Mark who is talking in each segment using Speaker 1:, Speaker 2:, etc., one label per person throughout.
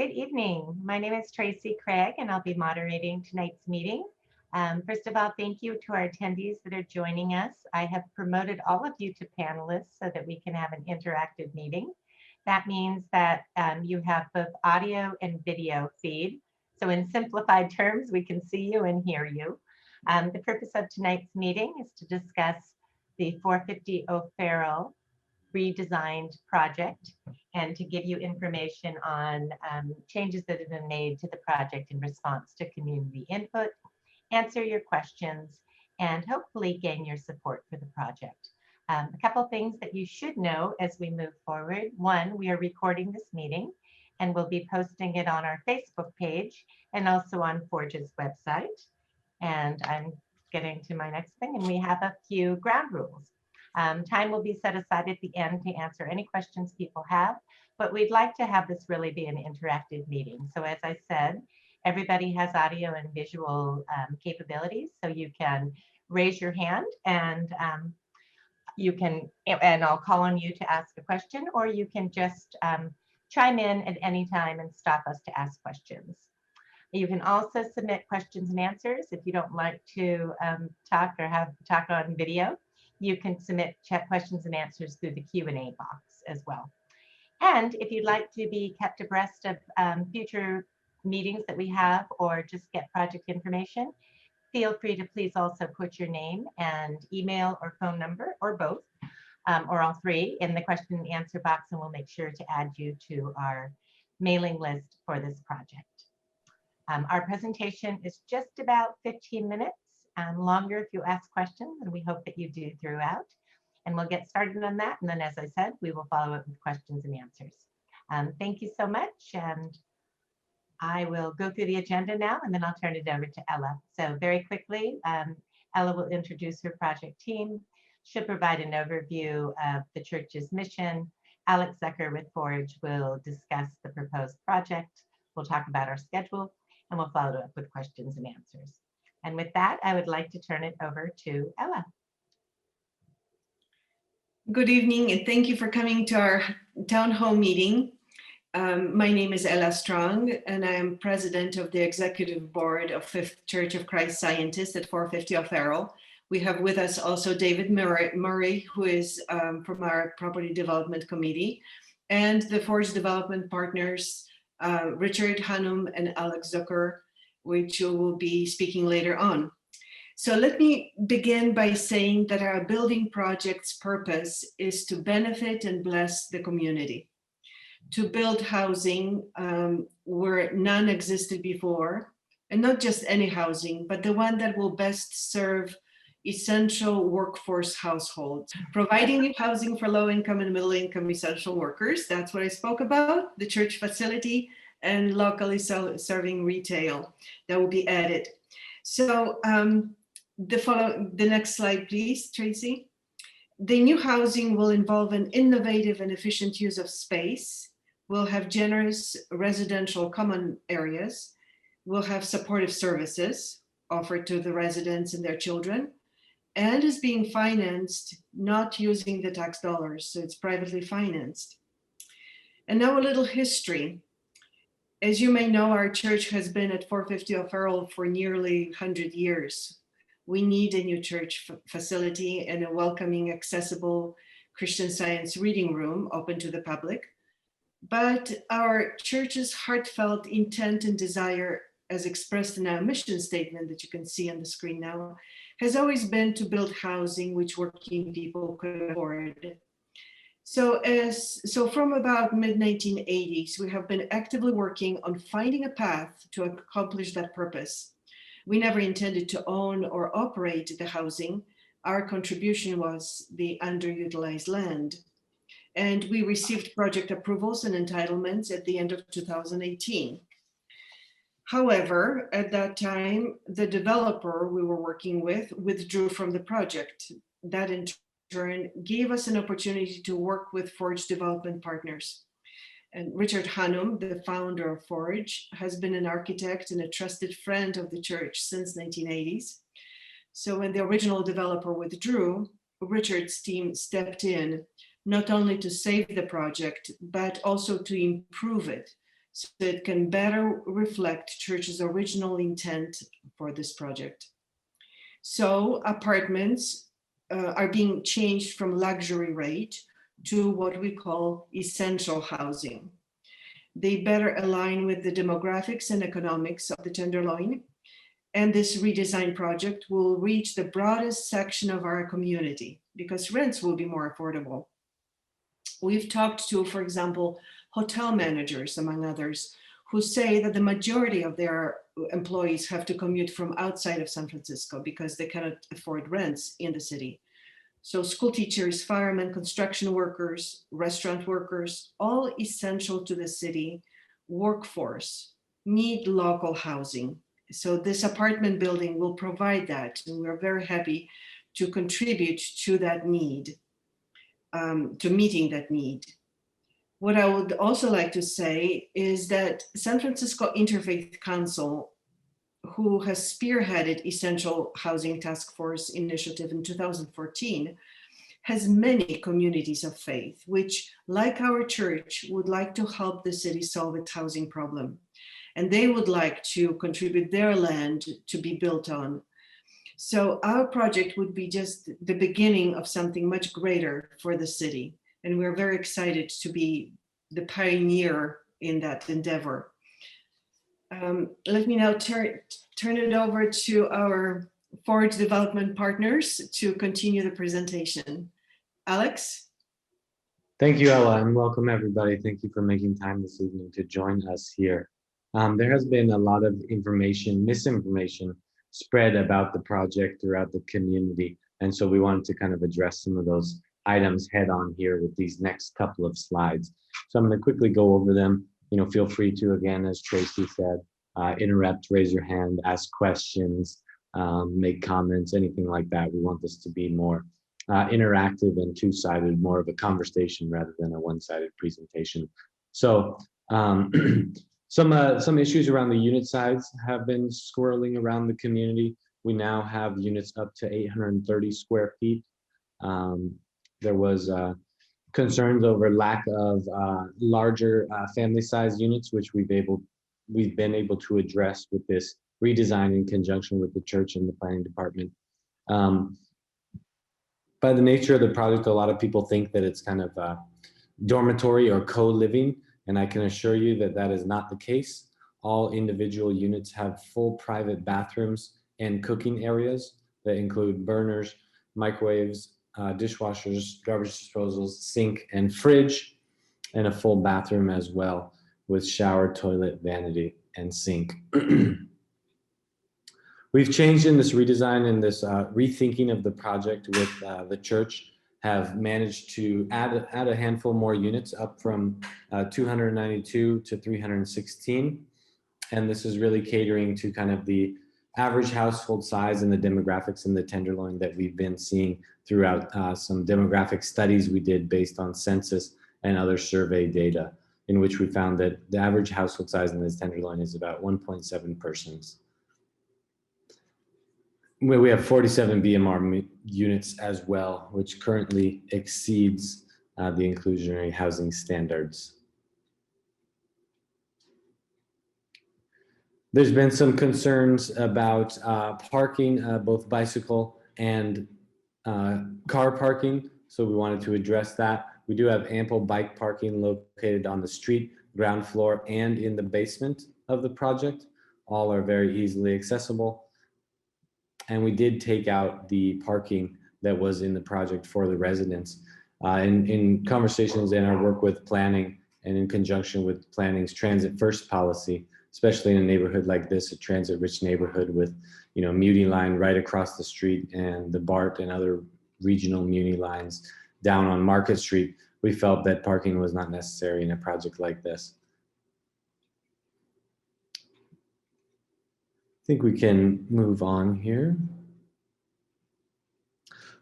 Speaker 1: Good evening. My name is Tracy Craig, and I'll be moderating tonight's meeting. First of all, thank you to our attendees that are joining us. I have promoted all of you to panelists so that we can have an interactive meeting. That means that you have both audio and video feed. So in simplified terms, we can see you and hear you. The purpose of tonight's meeting is to discuss the 450 O'Farrell redesigned project and to give you information on changes that have been made to the project in response to community input, answer your questions, and hopefully gain your support for the project. A couple things that you should know as we move forward. One, we are recording this meeting and we'll be posting it on our Facebook page and also on Forge's website. And I'm getting to my next thing, and we have a few ground rules. Time will be set aside at the end to answer any questions people have, but we'd like to have this really be an interactive meeting. So as I said, everybody has audio and visual capabilities, so you can raise your hand and I'll call on you to ask a question, or you can just chime in at any time and stop us to ask questions. You can also submit questions and answers. If you don't like to talk on video, you can submit chat questions and answers through the Q&A box as well. And if you'd like to be kept abreast of future meetings that we have or just get project information, feel free to please also put your name and email or phone number or both or all three in the question and answer box, and we'll make sure to add you to our mailing list for this project. Our presentation is just about 15 minutes, longer if you ask questions, and we hope that you do throughout. And we'll get started on that. And then, as I said, we will follow up with questions and answers. Thank you so much. And I will go through the agenda now, and then I'll turn it over to Ella. So very quickly, Ella will introduce her project team. She'll provide an overview of the church's mission. Alex Zucker with Forge will discuss the proposed project. We'll talk about our schedule, and we'll follow up with questions and answers. And with that, I would like to turn it over to Ella.
Speaker 2: Good evening, and thank you for coming to our town hall meeting. My name is Ella Strong, and I am president of the executive board of Fifth Church of Christ Scientist at 450 O'Farrell. We have with us also David Murray, who is from our property development committee, and the Forge development partners, Richard Hannum and Alex Zucker, which you will be speaking later on. So let me begin by saying that our building project's purpose is to benefit and bless the community, to build housing where none existed before, and not just any housing, but the one that will best serve essential workforce households, providing housing for low-income and middle-income essential workers. That's what I spoke about, the church facility, and locally serving retail that will be added. So the next slide, please, Tracy. The new housing will involve an innovative and efficient use of space. We'll have generous residential common areas. We'll have supportive services offered to the residents and their children, and is being financed not using the tax dollars, so it's privately financed. And now a little history. As you may know, our church has been at 450 O'Farrell for nearly 100 years. We need a new church facility and a welcoming, accessible Christian Science reading room open to the public. But our church's heartfelt intent and desire, as expressed in our mission statement that you can see on the screen now, has always been to build housing which working people could afford. So from about mid-1980s, we have been actively working on finding a path to accomplish that purpose. We never intended to own or operate the housing. Our contribution was the underutilized land. And we received project approvals and entitlements at the end of 2018. However, at that time, the developer we were working with withdrew from the project. That in turn gave us an opportunity to work with Forge development partners. And Richard Hannum, the founder of Forge, has been an architect and a trusted friend of the church since 1980s. So when the original developer withdrew, Richard's team stepped in, not only to save the project, but also to improve it, so it can better reflect church's original intent for this project. So apartments are being changed from luxury rate to what we call essential housing. They better align with the demographics and economics of the Tenderloin. And this redesign project will reach the broadest section of our community because rents will be more affordable. We've talked to, for example, hotel managers, among others, who say that the majority of their employees have to commute from outside of San Francisco because they cannot afford rents in the city. So school teachers, firemen, construction workers, restaurant workers, all essential to the city workforce need local housing. So this apartment building will provide that. And we're very happy to contribute to that need, to meeting that need. What I would also like to say is that San Francisco Interfaith Council, who has spearheaded Essential Housing Task Force initiative in 2014, has many communities of faith, which, like our church, would like to help the city solve its housing problem. And they would like to contribute their land to be built on. So our project would be just the beginning of something much greater for the city. And we're very excited to be the pioneer in that endeavor. Let me now turn it over to our Forge development partners to continue the presentation. Alex?
Speaker 3: Thank you, Ella, and welcome everybody. Thank you for making time this evening to join us here. There has been a lot of misinformation spread about the project throughout the community. And so we wanted to kind of address some of those items head on here with these next couple of slides. So I'm going to quickly go over them. Feel free to, again, as Tracy said, interrupt, raise your hand, ask questions, make comments, anything like that. We want this to be more interactive and two-sided, more of a conversation rather than a one-sided presentation. So some issues around the unit size have been swirling around the community. We now have units up to 830 square feet. There was concerns over lack of larger family size units, which we've been able to address with this redesign in conjunction with the church and the planning department. By the nature of the project, a lot of people think that it's kind of dormitory or co-living, and I can assure you that that is not the case. All individual units have full private bathrooms and cooking areas that include burners, microwaves, dishwashers, garbage disposals, sink and fridge, and a full bathroom as well with shower, toilet, vanity, and sink. We've changed in this redesign and this rethinking of the project with the church, have managed to add a handful more units up from 292 to 316. And this is really catering to kind of the average household size and the demographics in the Tenderloin that we've been seeing throughout some demographic studies we did based on census and other survey data, in which we found that the average household size in this Tenderloin is about 1.7 persons. We have 47 BMR units as well, which currently exceeds the inclusionary housing standards. There's been some concerns about parking, both bicycle and car parking, so we wanted to address that. We do have ample bike parking located on the street, ground floor, and in the basement of the project. All are very easily accessible. And we did take out the parking that was in the project for the residents. In conversations in our work with planning and in conjunction with planning's transit first policy, especially in a neighborhood like this, a transit-rich neighborhood with, Muni line right across the street and the BART and other regional Muni lines down on Market Street, we felt that parking was not necessary in a project like this. I think we can move on here.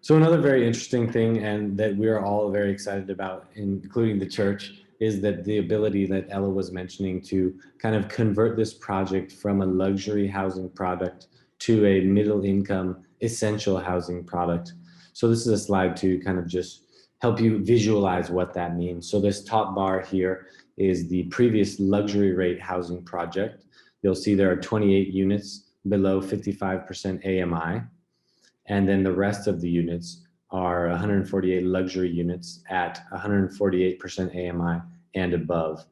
Speaker 3: So another very interesting thing, and that we are all very excited about, including the church, is that the ability that Ella was mentioning to kind of convert this project from a luxury housing product to a middle income essential housing product. So this is a slide to kind of just help you visualize what that means. So this top bar here is the previous luxury rate housing project. You'll see there are 28 units below 55% AMI. And then the rest of the units are 148 luxury units at 148% AMI and above,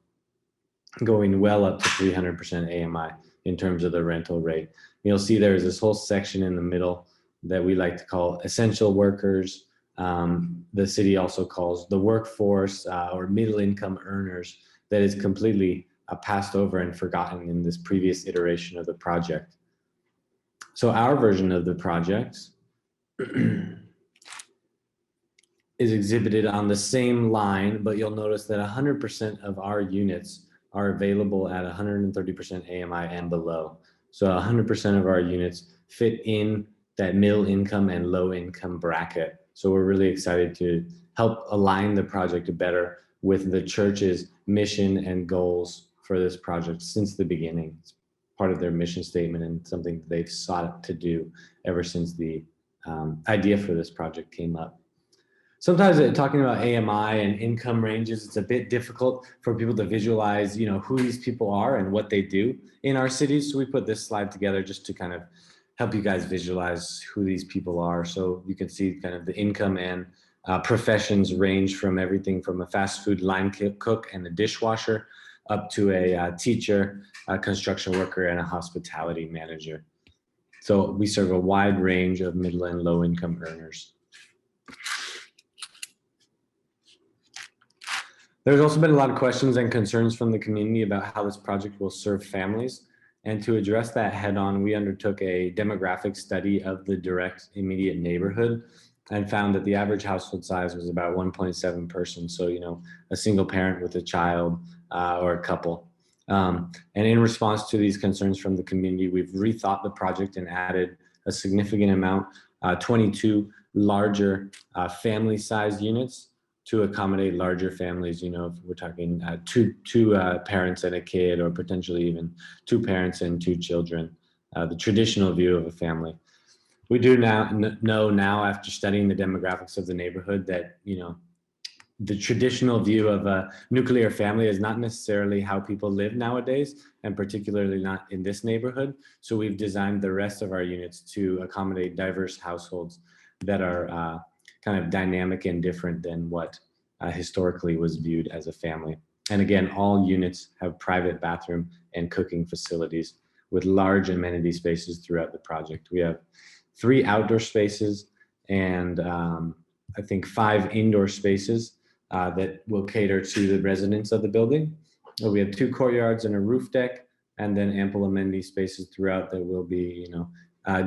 Speaker 3: going well up to 300% AMI in terms of the rental rate. You'll see there's this whole section in the middle that we like to call essential workers. The city also calls the workforce or middle income earners, that is completely passed over and forgotten in this previous iteration of the project. So our version of the project is exhibited on the same line, but you'll notice that 100% of our units are available at 130% AMI and below. So 100% of our units fit in that middle income and low income bracket. So we're really excited to help align the project better with the church's mission and goals for this project since the beginning. It's part of their mission statement and something they've sought to do ever since the idea for this project came up. Sometimes talking about AMI and income ranges, it's a bit difficult for people to visualize, who these people are and what they do in our cities. So we put this slide together just to kind of help you guys visualize who these people are. So you can see kind of the income and professions range from everything from a fast food line cook and a dishwasher up to a teacher, a construction worker, and a hospitality manager. So we serve a wide range of middle and low income earners. There's also been a lot of questions and concerns from the community about how this project will serve families. And to address that head on, we undertook a demographic study of the direct immediate neighborhood and found that the average household size was about 1.7 persons. So, a single parent with a child or a couple. And in response to these concerns from the community, we've rethought the project and added a significant amount, 22 larger family-sized units to accommodate larger families. If we're talking two parents and a kid, or potentially even 2 parents and 2 children, the traditional view of a family. We do know now after studying the demographics of the neighborhood that, the traditional view of a nuclear family is not necessarily how people live nowadays, and particularly not in this neighborhood. So we've designed the rest of our units to accommodate diverse households that are kind of dynamic and different than what historically was viewed as a family. And again, all units have private bathroom and cooking facilities with large amenity spaces throughout the project. We have 3 outdoor spaces and I think 5 indoor spaces that will cater to the residents of the building. We have 2 courtyards and a roof deck, and then ample amenity spaces throughout that will be,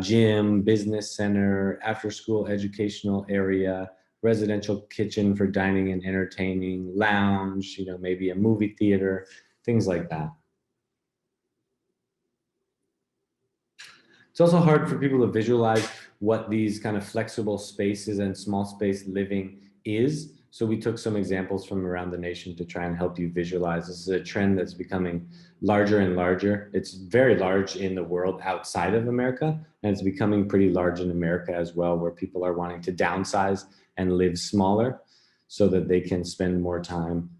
Speaker 3: gym, business center, after school educational area, residential kitchen for dining and entertaining, lounge, maybe a movie theater, things like that. It's also hard for people to visualize what these kind of flexible spaces and small space living is. So we took some examples from around the nation to try and help you visualize. This is a trend that's becoming larger and larger. It's very large in the world outside of America, and it's becoming pretty large in America as well, where people are wanting to downsize and live smaller so that they can spend more time,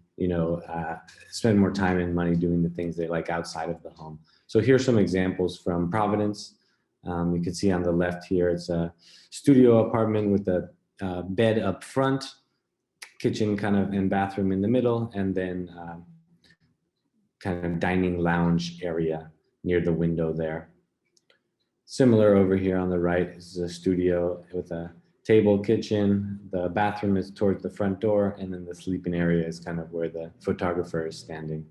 Speaker 3: spend more time and money doing the things they like outside of the home. So here's some examples from Providence. You can see on the left here, it's a studio apartment with a bed up front, kitchen kind of and bathroom in the middle, and then kind of dining lounge area near the window there. Similar over here on the right is a studio with a table, kitchen. The bathroom is towards the front door, and then the sleeping area is kind of where the photographer is standing.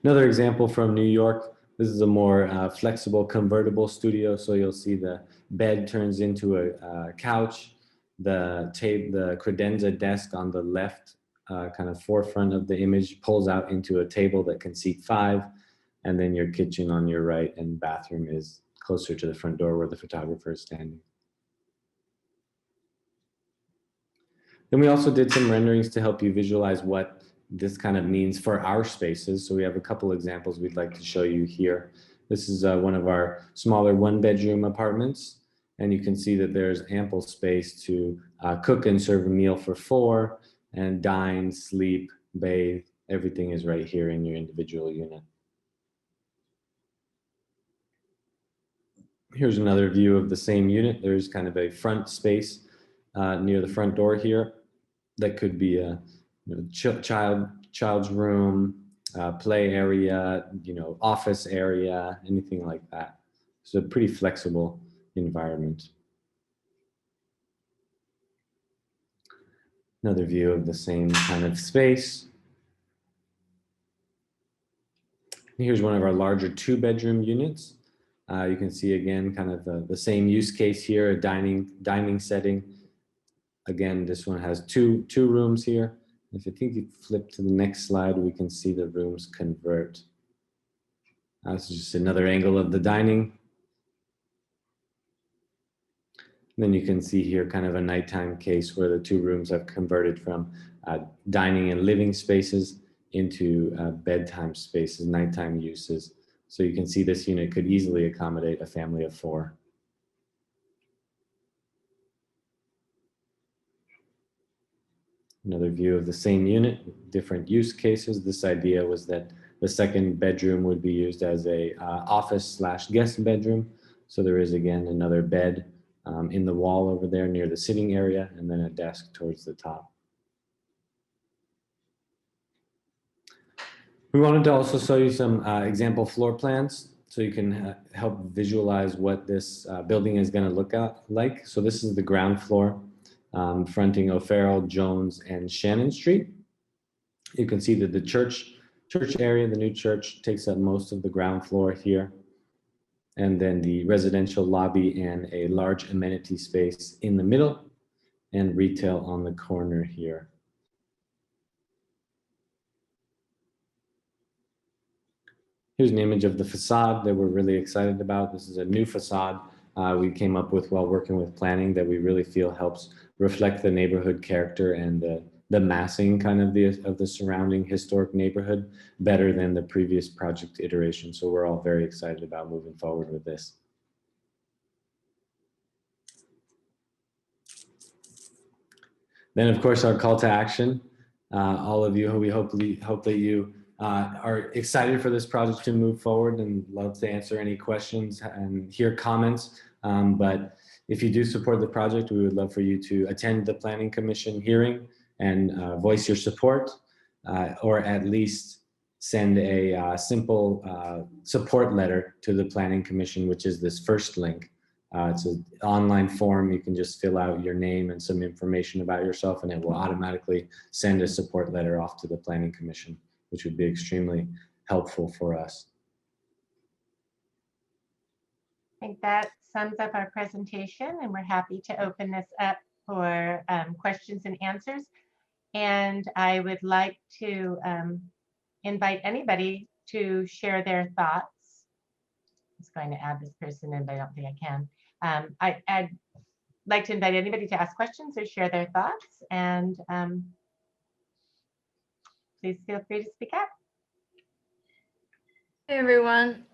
Speaker 3: Another example from New York. This is a more flexible convertible studio. So you'll see the bed turns into a couch. The credenza desk on the left kind of forefront of the image pulls out into a table that can seat 5. And then your kitchen on your right and bathroom is closer to the front door where the photographer is standing. Then we also did some renderings to help you visualize what this kind of means for our spaces. So we have a couple examples we'd like to show you here. This is one of our smaller 1-bedroom apartments. And you can see that there's ample space to cook and serve a meal for 4. and dine, sleep, bathe. Everything is right here in your individual unit. Here's another view of the same unit. There's kind of a front space near the front door here that could be a child's room, play area, office area, anything like that. It's a pretty flexible environment. Another view of the same kind of space. Here's one of our larger 2-bedroom units. You can see again kind of the same use case here, a dining setting. Again, this one has two rooms here. If I think you flip to the next slide, we can see the rooms convert. This is just another angle of the dining. And then you can see here kind of a nighttime case where the 2 rooms have converted from dining and living spaces into bedtime spaces, nighttime uses. So you can see this unit could easily accommodate a family of 4. Another view of the same unit, different use cases. This idea was that the 2nd bedroom would be used as a office/guest bedroom. So there is again another bed in the wall over there near the sitting area, and then a desk towards the top. We wanted to also show you some example floor plans so you can help visualize what this building is going to look like. So this is the ground floor fronting O'Farrell, Jones, and Shannon Street. You can see that the church area, the new church, takes up most of the ground floor here. And then the residential lobby and a large amenity space in the middle, and retail on the corner here. Here's an image of the facade that we're really excited about. This is a new facade we came up with while working with planning that we really feel helps reflect the neighborhood character and the massing kind of the surrounding historic neighborhood better than the previous project iteration. So we're all very excited about moving forward with this. Then of course our call to action. All of you, we hope that you are excited for this project to move forward and love to answer any questions and hear comments. But if you do support the project, we would love for you to attend the Planning Commission hearing and voice your support, or at least send a simple support letter to the Planning Commission, which is this first link. It's an online form. You can just fill out your name and some information about yourself, and it will automatically send a support letter off to the Planning Commission, which would be extremely helpful for us.
Speaker 1: I think that sums up our presentation, and we're happy to open this up for questions and answers. And I would like to invite anybody to share their thoughts. I was going to add this person in, but I don't think I can. I'd like to invite anybody to ask questions or share their thoughts, and please feel free to speak up.
Speaker 4: Hey everyone,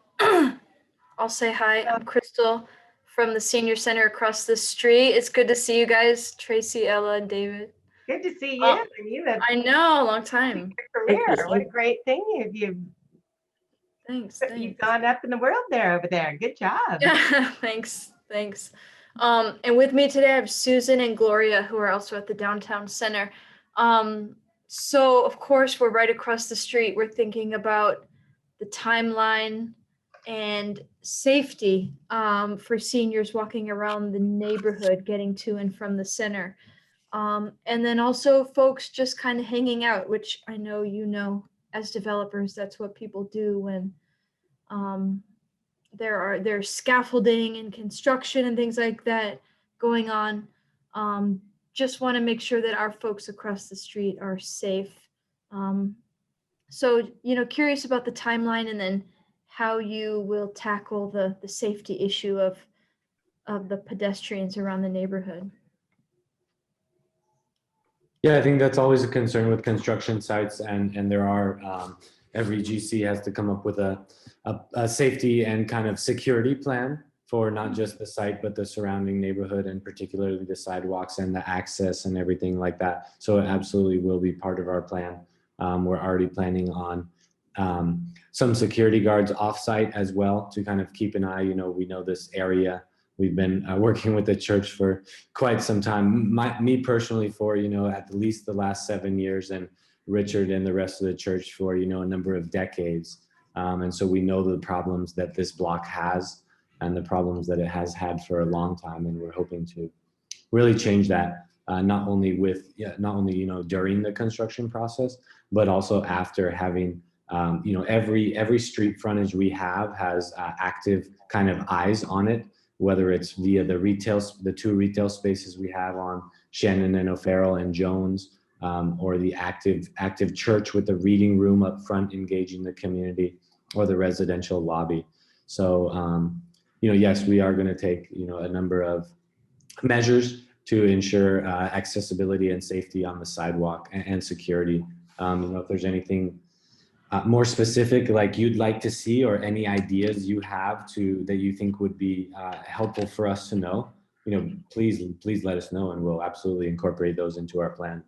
Speaker 4: I'll say hi. I'm Crystal from the Senior Center across the street. It's good to see you guys, Tracy, Ella, and David.
Speaker 1: Good to see you. And you have
Speaker 4: I know, a long time.
Speaker 1: career. What a great thing
Speaker 4: Thanks.
Speaker 1: you've gone up in the world over there. Good job.
Speaker 4: Thanks. And with me today, I have Susan and Gloria, who are also at the Downtown Center. So of course, we're right across the street. We're thinking about the timeline and safety for seniors walking around the neighborhood, getting to and from the center. And then also folks just kind of hanging out, which I know as developers, that's what people do when there's scaffolding and construction and things like that going on. Just want to make sure that our folks across the street are safe. So, curious about the timeline and then how you will tackle the safety issue of the pedestrians around the neighborhood.
Speaker 3: Yeah, I think that's always a concern with construction sites, and there are, every GC has to come up with a safety and kind of security plan for not just the site, but the surrounding neighborhood, and particularly the sidewalks and the access and everything like that. So it absolutely will be part of our plan. We're already planning on some security guards offsite as well to kind of keep an eye. We know this area. We've been working with the church for quite some time. Me personally for, at least the last 7 years, and Richard and the rest of the church for, a number of decades. And so we know the problems that this block has and the problems that it has had for a long time. And we're hoping to really change that, not only during the construction process, but also after having, every street frontage we have has active kind of eyes on it, whether it's via the 2 retail spaces we have on Shannon and O'Farrell and Jones, or the active church with the reading room up front engaging the community, or the residential lobby. So, yes, we are going to take, a number of measures to ensure accessibility and safety on the sidewalk and security. If there's anything more specific like you'd like to see, or any ideas you have that you think would be helpful for us to know, please let us know, and we'll absolutely incorporate those into our plan.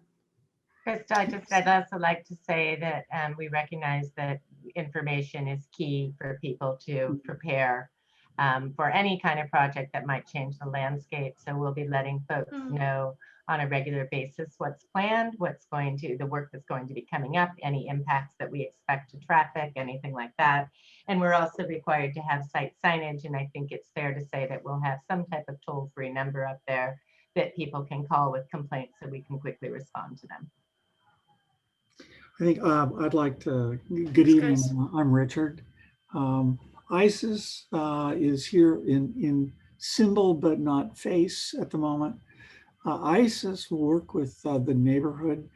Speaker 1: Krista, I'd also like to say that we recognize that information is key for people to prepare for any kind of project that might change the landscape. So we'll be letting folks know on a regular basis what's planned, the work that's going to be coming up, any impacts that we expect to traffic, anything like that. And we're also required to have site signage. And I think it's fair to say that we'll have some type of toll-free number up there that people can call with complaints so we can quickly respond to them.
Speaker 5: I think I'd like to, good evening, I'm Richard. ISIS is here in symbol, but not face at the moment. ISIS will work with the neighborhood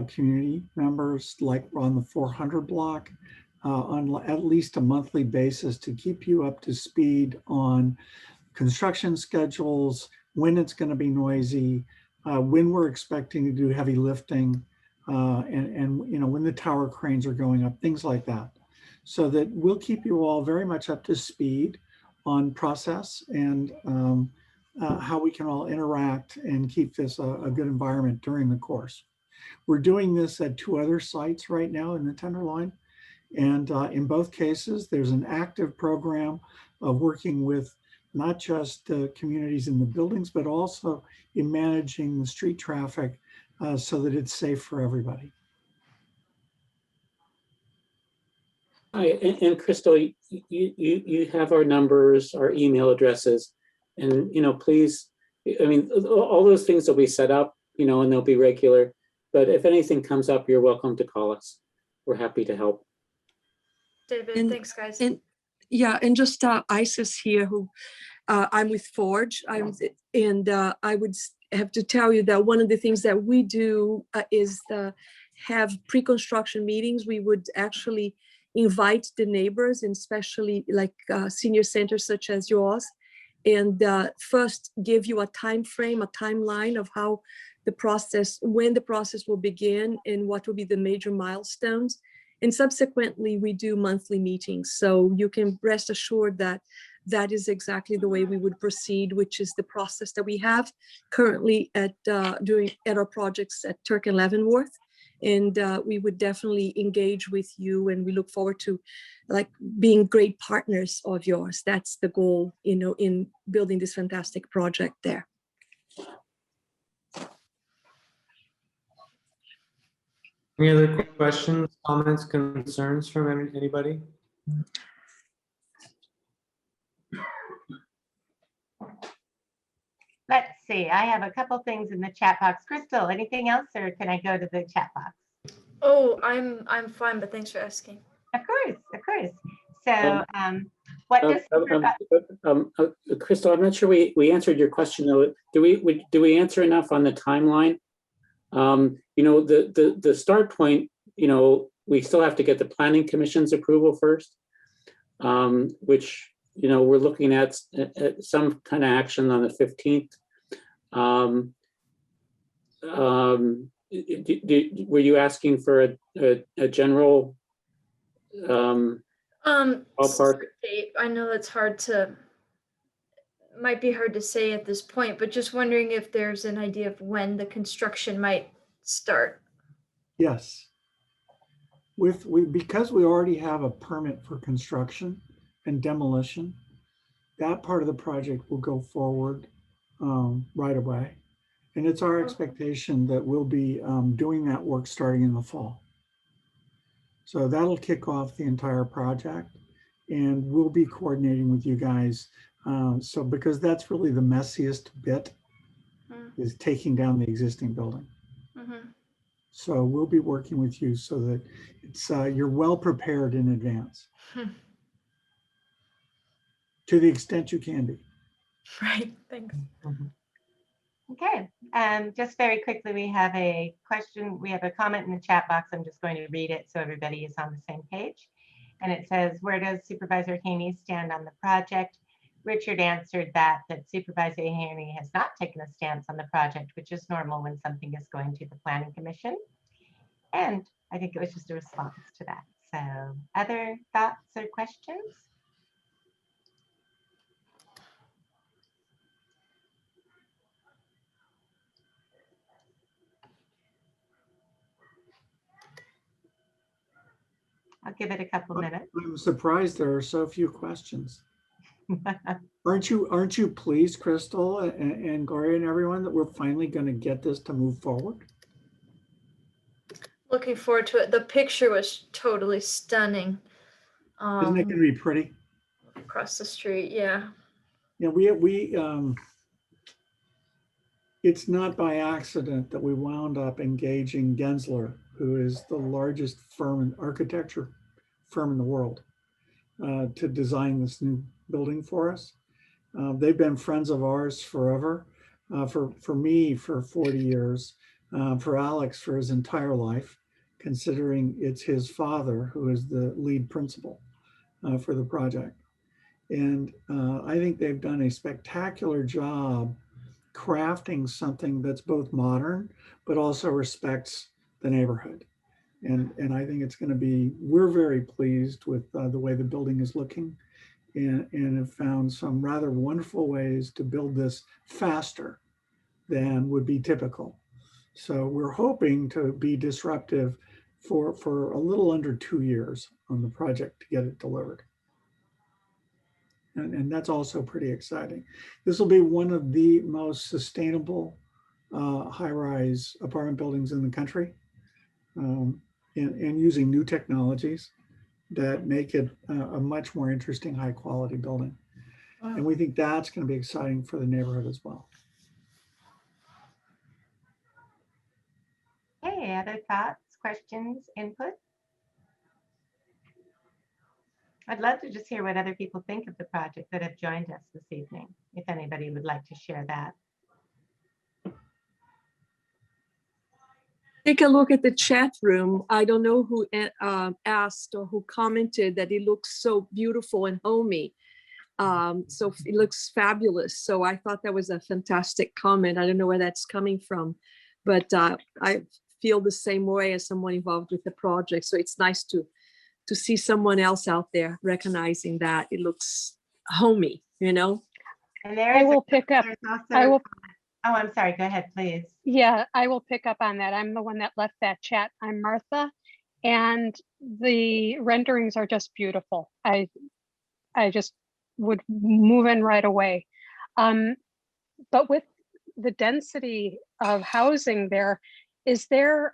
Speaker 5: community members, like on the 400 block, on at least a monthly basis, to keep you up to speed on construction schedules, when it's going to be noisy, when we're expecting to do heavy lifting, and when the tower cranes are going up, things like that. So that we'll keep you all very much up to speed on process and how we can all interact and keep this a good environment during the course. We're doing this at 2 other sites right now in the Tenderloin. And in both cases, there's an active program of working with not just the communities in the buildings, but also in managing the street traffic so that it's safe for everybody.
Speaker 6: Hi, and Crystal, you have our numbers, our email addresses, and please, all those things will be set up, and they'll be regular. But if anything comes up, you're welcome to call us. We're happy to help.
Speaker 4: David, thanks, guys.
Speaker 7: And just Isis here, who I'm with Forge, I would have to tell you that one of the things that we do is have pre-construction meetings. We would actually invite the neighbors, and especially like senior centers such as yours, and first give you a time frame, a timeline of how when the process will begin and what will be the major milestones. And subsequently, we do monthly meetings. So you can rest assured that that is exactly the way we would proceed, which is the process that we have currently at our projects at Turk and Leavenworth. And we would definitely engage with you, and we look forward to being great partners of yours. That's the goal, in building this fantastic project there.
Speaker 3: Any other questions, comments, concerns from anybody?
Speaker 1: Let's see, I have a couple things in the chat box. Crystal, anything else, or can I go to the chat box?
Speaker 4: Oh, I'm fine, but thanks for asking.
Speaker 1: Of course. So what does
Speaker 6: Crystal, I'm not sure we answered your question though. Do we answer enough on the timeline? The start point, we still have to get the Planning Commission's approval first, which, we're looking at some kind of action on the 15th. Were you asking for a general ballpark?
Speaker 4: I know that's hard to might be hard to say at this point, but just wondering if there's an idea of when the construction might start.
Speaker 5: Yes. Because we already have a permit for construction and demolition, that part of the project will go forward right away. And it's our expectation that we'll be doing that work starting in the fall. So that'll kick off the entire project, and we'll be coordinating with you guys. So because that's really the messiest bit, is taking down the existing building.
Speaker 4: Mhm.
Speaker 5: So we'll be working with you so that it's you're well prepared in advance to the extent you can be.
Speaker 4: Right, thanks.
Speaker 1: Okay, just very quickly, we have a question. We have a comment in the chat box. I'm just going to read it so everybody is on the same page. And it says, where does Supervisor Haney stand on the project? Richard answered that Supervisor Haney has not taken a stance on the project, which is normal when something is going to the Planning Commission. And I think it was just a response to that. So other thoughts or questions? I'll give it a couple minutes.
Speaker 5: I'm surprised there are so few questions. Aren't you pleased, Crystal and Gloria and everyone, that we're finally going to get this to move forward?
Speaker 4: Looking forward to it. The picture was totally stunning.
Speaker 5: Isn't it going to be pretty?
Speaker 4: Across the street, yeah.
Speaker 5: Yeah, it's not by accident that we wound up engaging Gensler, who is the largest architecture firm in the world, to design this new building for us. They've been friends of ours forever. For me, for 40 years, for Alex, for his entire life, considering it's his father who is the lead principal for the project. And I think they've done a spectacular job crafting something that's both modern, but also respects the neighborhood. And I think it's going to be, we're very pleased with the way the building is looking, and have found some rather wonderful ways to build this faster than would be typical. So we're hoping to be disruptive for a little under 2 years on the project to get it delivered. And that's also pretty exciting. This will be one of the most sustainable high-rise apartment buildings in the country, and using new technologies that make it a much more interesting, high-quality building.
Speaker 4: Wow.
Speaker 5: And we think that's going to be exciting for the neighborhood as well.
Speaker 1: Okay, other thoughts, questions, input? I'd love to just hear what other people think of the project that have joined us this evening, if anybody would like to share that.
Speaker 7: Take a look at the chat room. I don't know who asked or who commented that it looks so beautiful and homey. So it looks fabulous. So I thought that was a fantastic comment. I don't know where that's coming from, but I feel the same way as someone involved with the project. So it's nice to see someone else out there recognizing that it looks homey, you know?
Speaker 1: And there
Speaker 8: I
Speaker 1: is
Speaker 8: will pick up.
Speaker 1: there's also,
Speaker 8: I will.
Speaker 1: oh, I'm sorry, go ahead, please.
Speaker 8: Yeah, I will pick up on that. I'm the one that left that chat. I'm Martha, and the renderings are just beautiful. I just would move in right away. But with the density of housing there, is there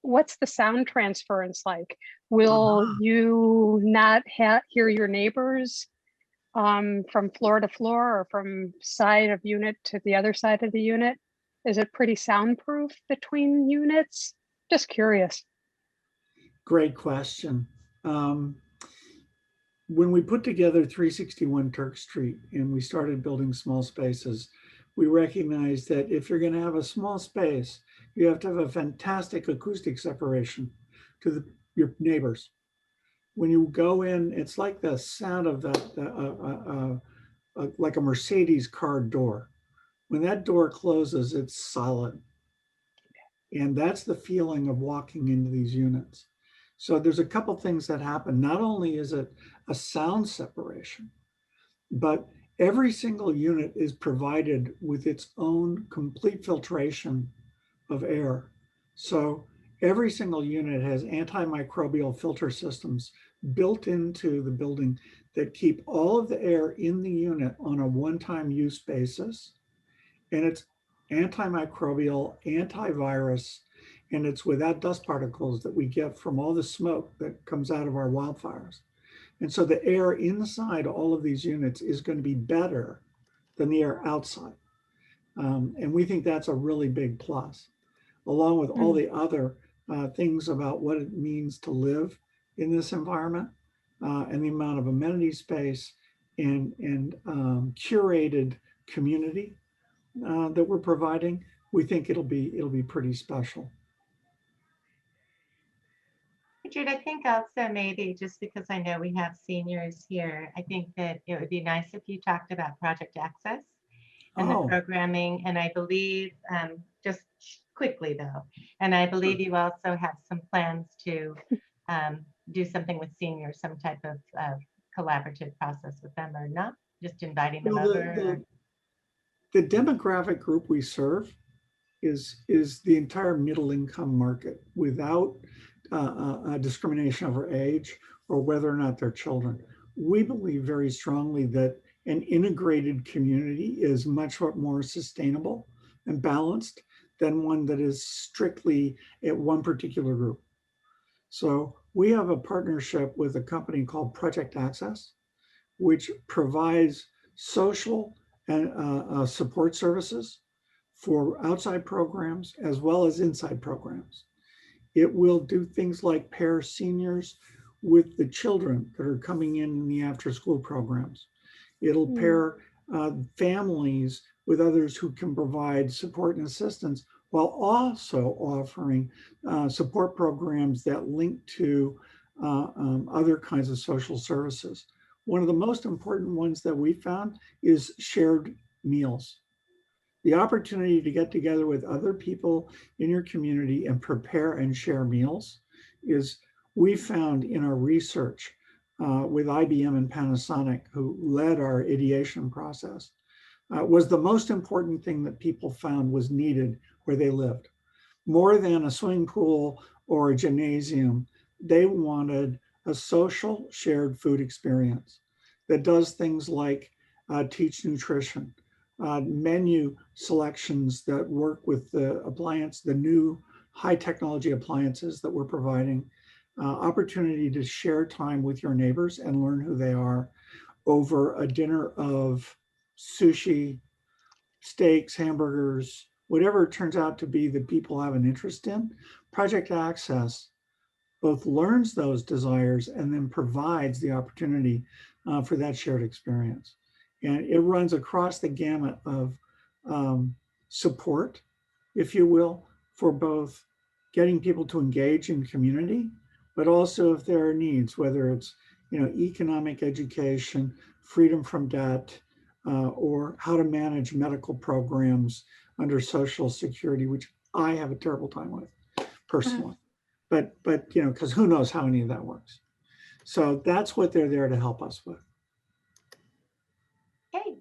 Speaker 8: what's the sound transference like? Will you not hear your neighbors from floor to floor or from side of unit to the other side of the unit? Is it pretty soundproof between units? Just curious.
Speaker 5: Great question. When we put together 361 Turk Street and we started building small spaces, we recognized that if you're going to have a small space, you have to have a fantastic acoustic separation to your neighbors. When you go in, it's like the sound of like a Mercedes car door. When that door closes, it's solid. And that's the feeling of walking into these units. So there's a couple things that happen. Not only is it a sound separation, but every single unit is provided with its own complete filtration of air. So every single unit has antimicrobial filter systems built into the building that keep all of the air in the unit on a one-time use basis. And it's antimicrobial, antivirus, and it's without dust particles that we get from all the smoke that comes out of our wildfires. And so the air inside all of these units is going to be better than the air outside. And we think that's a really big plus, along with all the other things about what it means to live in this environment and the amount of amenity space and curated community that we're providing. We think it'll be pretty special.
Speaker 1: Richard, I think also maybe just because I know we have seniors here, I think that it would be nice if you talked about Project Access and the programming. And I believe, just quickly though, and I believe you also have some plans to do something with seniors, some type of collaborative process with them, or not, just inviting them over.
Speaker 5: The demographic group we serve is the entire middle income market without discrimination over age or whether or not they're children. We believe very strongly that an integrated community is much more sustainable and balanced than one that is strictly at one particular group. So we have a partnership with a company called Project Access, which provides social and support services for outside programs as well as inside programs. It will do things like pair seniors with the children that are coming in the after school programs. It'll pair families with others who can provide support and assistance while also offering support programs that link to other kinds of social services. One of the most important ones that we found is shared meals. The opportunity to get together with other people in your community and prepare and share meals is, we found in our research with IBM and Panasonic, who led our ideation process, was the most important thing that people found was needed where they lived. More than a swimming pool or a gymnasium, they wanted a social shared food experience that does things like teach nutrition, menu selections that work with the new high technology appliances that we're providing, opportunity to share time with your neighbors and learn who they are over a dinner of sushi, steaks, hamburgers, whatever it turns out to be that people have an interest in. Project Access both learns those desires and then provides the opportunity for that shared experience. And it runs across the gamut of support, if you will, for both getting people to engage in community, but also if there are needs, whether it's economic education, freedom from debt, or how to manage medical programs under Social Security, which I have a terrible time with personally. But because who knows how any of that works. So that's what they're there to help us with.
Speaker 1: Okay,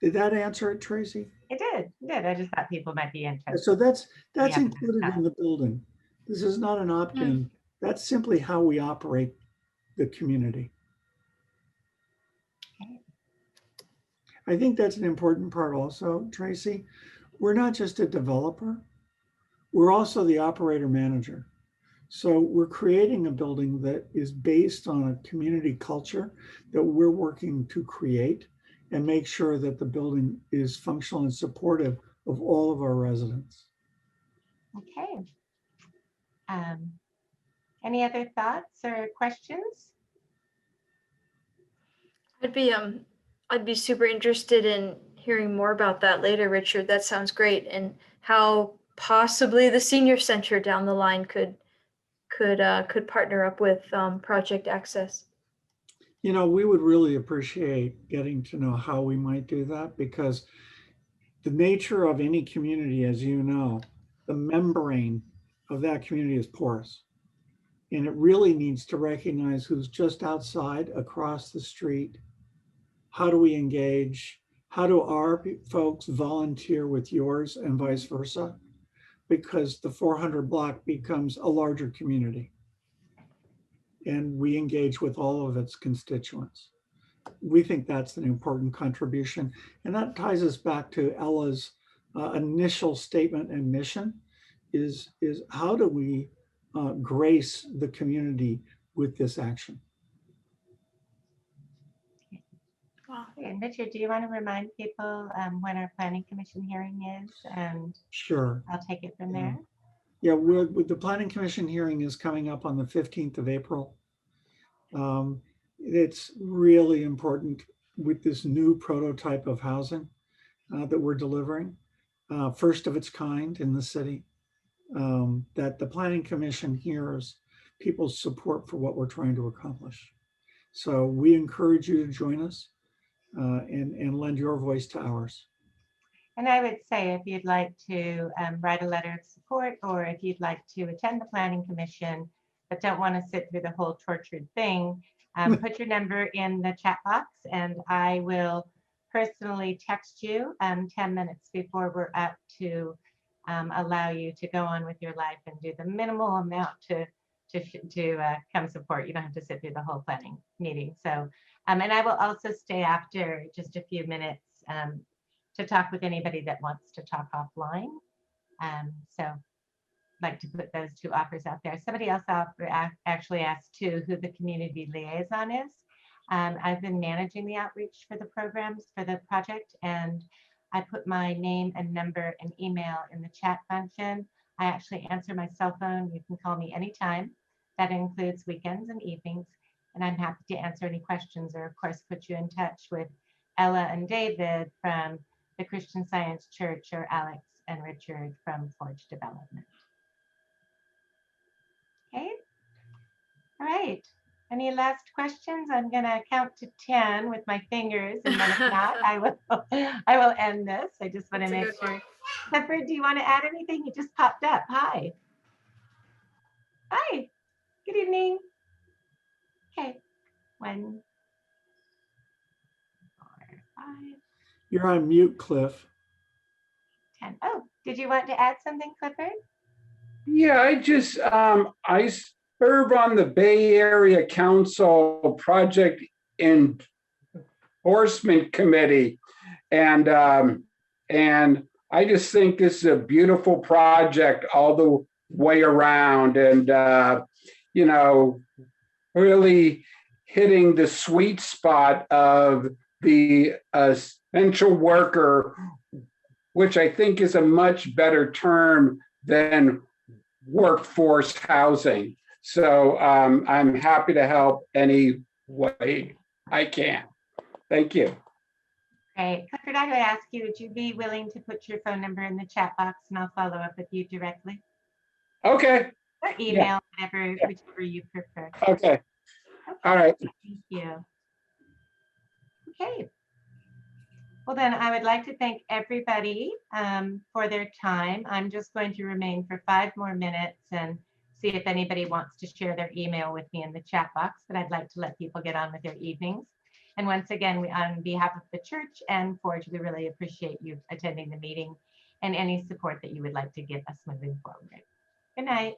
Speaker 5: Did that answer it, Tracy?
Speaker 1: it did. I just thought people might be interested.
Speaker 5: So that's
Speaker 1: Yeah.
Speaker 5: included in the building. This is not an opt-in. That's simply how we operate the community.
Speaker 1: Okay.
Speaker 5: I think that's an important part also, Tracy. We're not just a developer. We're also the operator manager. So we're creating a building that is based on a community culture that we're working to create and make sure that the building is functional and supportive of all of our residents.
Speaker 1: Okay. Any other thoughts or questions?
Speaker 4: I'd be super interested in hearing more about that later, Richard. That sounds great, and how possibly the senior center down the line could partner up with Project Access.
Speaker 5: We would really appreciate getting to know how we might do that, because the nature of any community, as you know, the membrane of that community is porous. And it really needs to recognize who's just outside, across the street, how do we engage? How do our folks volunteer with yours and vice versa? Because the 400 block becomes a larger community. And we engage with all of its constituents. We think that's an important contribution. And that ties us back to Ella's initial statement and mission is how do we grace the community with this action?
Speaker 4: Wow.
Speaker 1: And Richard, do you want to remind people when our planning commission hearing is? And
Speaker 5: Sure.
Speaker 1: I'll take it from there.
Speaker 5: Yeah, with the planning commission hearing is coming up on the 15th of April. It's really important with this new prototype of housing that we're delivering, first of its kind in the city, that the planning commission hears people's support for what we're trying to accomplish. So we encourage you to join us and lend your voice to ours.
Speaker 1: And I would say if you'd like to write a letter of support, or if you'd like to attend the planning commission, but don't want to sit through the whole tortured thing, put your number in the chat box and I will personally text you 10 minutes before we're up to allow you to go on with your life and do the minimal amount to come support. You don't have to sit through the whole planning meeting. So, and I will also stay after just a few minutes to talk with anybody that wants to talk offline. So like to put those two offers out there. Somebody else actually asked too who the community liaison is. I've been managing the outreach for the programs for the project, and I put my name and number and email in the chat function. I actually answer my cell phone. You can call me anytime. That includes weekends and evenings, and I'm happy to answer any questions or of course put you in touch with Ella and David from the Christian Science Church or Alex and Richard from Forge Development. Okay, all right. Any last questions? I'm gonna count to 10 with my fingers, and then if not, I will end this. I just want to
Speaker 4: That's a
Speaker 1: make
Speaker 4: good
Speaker 1: sure.
Speaker 4: one.
Speaker 1: Clifford, do you want to add anything? You just popped up. Hi. Hi. Good evening. Okay. 1, 4, 5,
Speaker 5: You're on mute, Cliff.
Speaker 1: 10. Oh, did you want to add something, Clifford?
Speaker 9: Yeah, I serve on the Bay Area Council Project Enforcement Committee. And I just think this is a beautiful project all the way around, and, you know, really hitting the sweet spot of the essential worker, which I think is a much better term than workforce housing. So I'm happy to help any way I can. Thank you.
Speaker 1: Great. Clifford, I would ask you, would you be willing to put your phone number in the chat box and I'll follow up with you directly?
Speaker 9: Okay.
Speaker 1: Or email, whichever you prefer.
Speaker 9: Okay. All right.
Speaker 1: Thank you. Okay. Well, then I would like to thank everybody for their time. I'm just going to remain for 5 more minutes and see if anybody wants to share their email with me in the chat box, but I'd like to let people get on with their evenings. And once again, on behalf of the church and Forge, we really appreciate you attending the meeting and any support that you would like to give us moving forward. Good night.